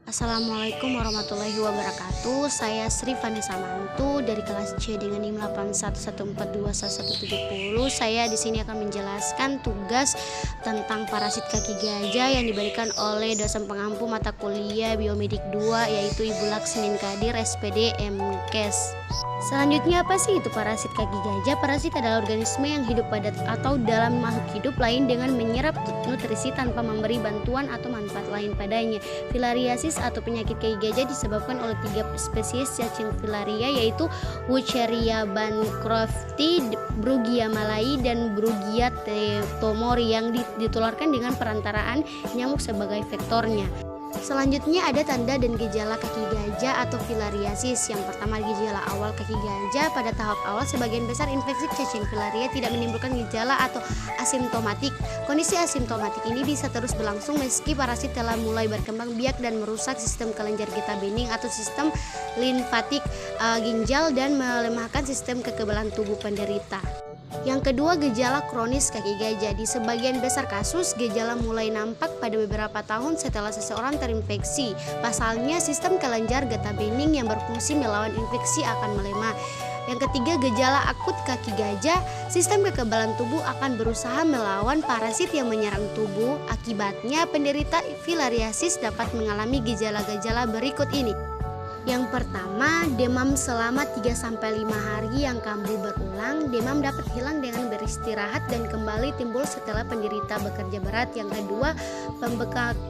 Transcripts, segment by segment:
Assalamualaikum warahmatullahi wabarakatuh. Saya Sri Vanessa Mantu dari kelas C dengan NIM 811421170. Saya di sini akan menjelaskan tugas tentang parasit kaki gajah yang diberikan oleh dosen pengampu mata kuliah Biomedik 2 yaitu Ibu Laksmin Kadir SPD MKes. Selanjutnya, apa sih itu parasit kaki gajah? Parasit adalah organisme yang hidup pada atau dalam makhluk hidup lain dengan menyerap nutrisi tanpa memberi bantuan atau manfaat lain padanya. Filariasis atau penyakit kaki gajah disebabkan oleh 3 spesies cacing filaria yaitu Wucheria bancrofti, Brugia malai, dan Brugia tomori yang ditularkan dengan perantaraan nyamuk sebagai vektornya. Selanjutnya ada tanda dan gejala kaki gajah atau filariasis. Yang pertama, gejala awal kaki gajah. Pada tahap awal sebagian besar infeksi cacing filaria tidak menimbulkan gejala atau asimptomatik. Kondisi asimptomatik ini bisa terus berlangsung meski parasit telah mulai berkembang biak dan merusak sistem kelenjar getah bening atau sistem limfatik ginjal dan melemahkan sistem kekebalan tubuh penderita. Yang kedua, gejala kronis kaki gajah. Di sebagian besar kasus, gejala mulai nampak pada beberapa tahun setelah seseorang terinfeksi. Pasalnya, sistem kelenjar getah bening yang berfungsi melawan infeksi akan melemah. Yang ketiga, gejala akut kaki gajah. Sistem kekebalan tubuh akan berusaha melawan parasit yang menyerang tubuh. Akibatnya, penderita filariasis dapat mengalami gejala-gejala berikut ini. Yang pertama, demam selama 3-5 hari yang kambuh berulang. Demam dapat hilang dengan beristirahat dan kembali timbul setelah penderita bekerja berat. Yang kedua,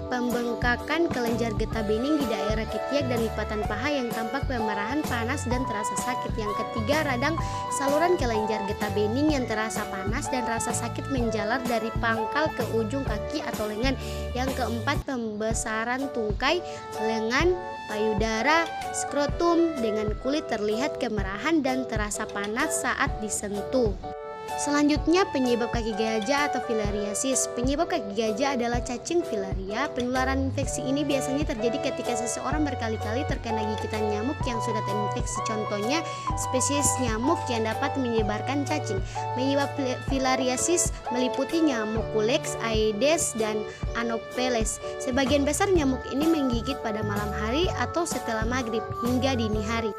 pembengkakan kelenjar getah bening di daerah ketiak dan lipatan paha yang tampak kemerahan, panas, dan terasa sakit. Yang ketiga, radang saluran kelenjar getah bening yang terasa panas dan rasa sakit menjalar dari pangkal ke ujung kaki atau lengan. Yang keempat, pembesaran tungkai, lengan, payudara, skrotum dengan kulit terlihat kemerahan dan terasa panas saat disentuh. Selanjutnya, penyebab kaki gajah atau filariasis. Penyebab kaki gajah adalah cacing filaria. Penularan infeksi ini biasanya terjadi ketika seseorang berkali-kali terkena gigitan nyamuk yang sudah terinfeksi. Contohnya, spesies nyamuk yang dapat menyebarkan cacing. Penyebab filariasis meliputi nyamuk Culex, Aedes, dan Anopheles. Sebagian besar nyamuk ini menggigit pada malam hari atau setelah maghrib hingga dini hari.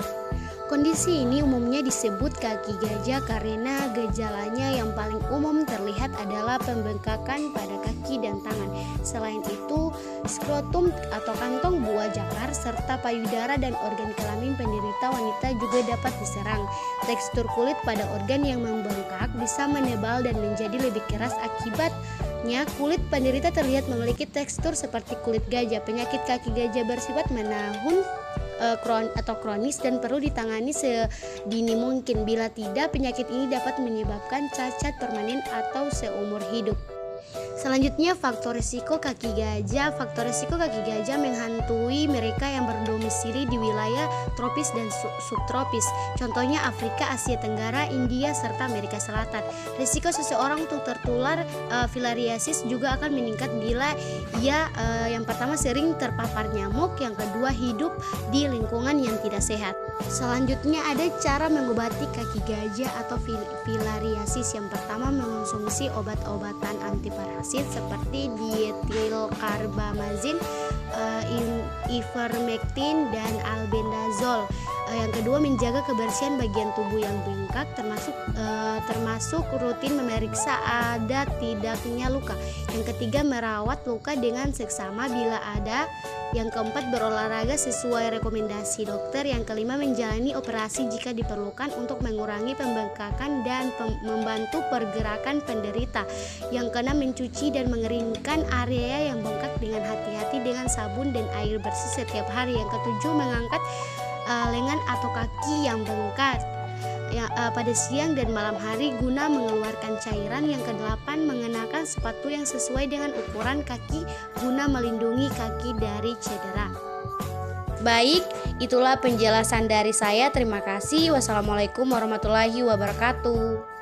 Kondisi ini umumnya disebut kaki gajah karena gejalanya yang paling umum terlihat adalah pembengkakan pada kaki dan tangan. Selain itu, skrotum atau kantong buah jakar serta payudara dan organ kelamin penderita wanita juga dapat diserang. Tekstur kulit pada organ yang membengkak bisa menebal dan menjadi lebih keras. Akibatnya, kulit penderita terlihat memiliki tekstur seperti kulit gajah. Penyakit kaki gajah bersifat menahun atau kronis dan perlu ditangani sedini mungkin. Bila tidak, penyakit ini dapat menyebabkan cacat permanen atau seumur hidup. Selanjutnya, faktor risiko kaki gajah. Faktor risiko kaki gajah menghantui mereka yang berdomisili di wilayah tropis dan subtropis. Contohnya Afrika, Asia Tenggara, India, serta Amerika Selatan. Risiko seseorang untuk tertular filariasis juga akan meningkat bila ia yang pertama sering terpapar nyamuk, yang kedua hidup di lingkungan yang tidak sehat. Selanjutnya, ada cara mengobati kaki gajah atau filariasis. Yang pertama, mengonsumsi obat-obatan antiparasit seperti dietilkarbamazin, ivermectin, dan albendazol. Yang kedua, menjaga kebersihan bagian tubuh yang bengkak termasuk rutin memeriksa ada tidaknya luka. Yang ketiga, merawat luka dengan seksama bila ada. Yang keempat, berolahraga sesuai rekomendasi dokter. Yang kelima, menjalani operasi jika diperlukan untuk mengurangi pembengkakan dan membantu pergerakan penderita. Yang keenam, mencuci dan mengeringkan area yang bengkak dengan hati-hati dengan sabun dan air bersih setiap hari. Yang ketujuh, mengangkat lengan atau kaki yang bengkak pada siang dan malam hari guna mengeluarkan cairan. Yang kedelapan, mengenakan sepatu yang sesuai dengan ukuran kaki guna melindungi kaki dari cedera. Baik, itulah penjelasan dari saya. Terima kasih. Wassalamualaikum warahmatullahi wabarakatuh.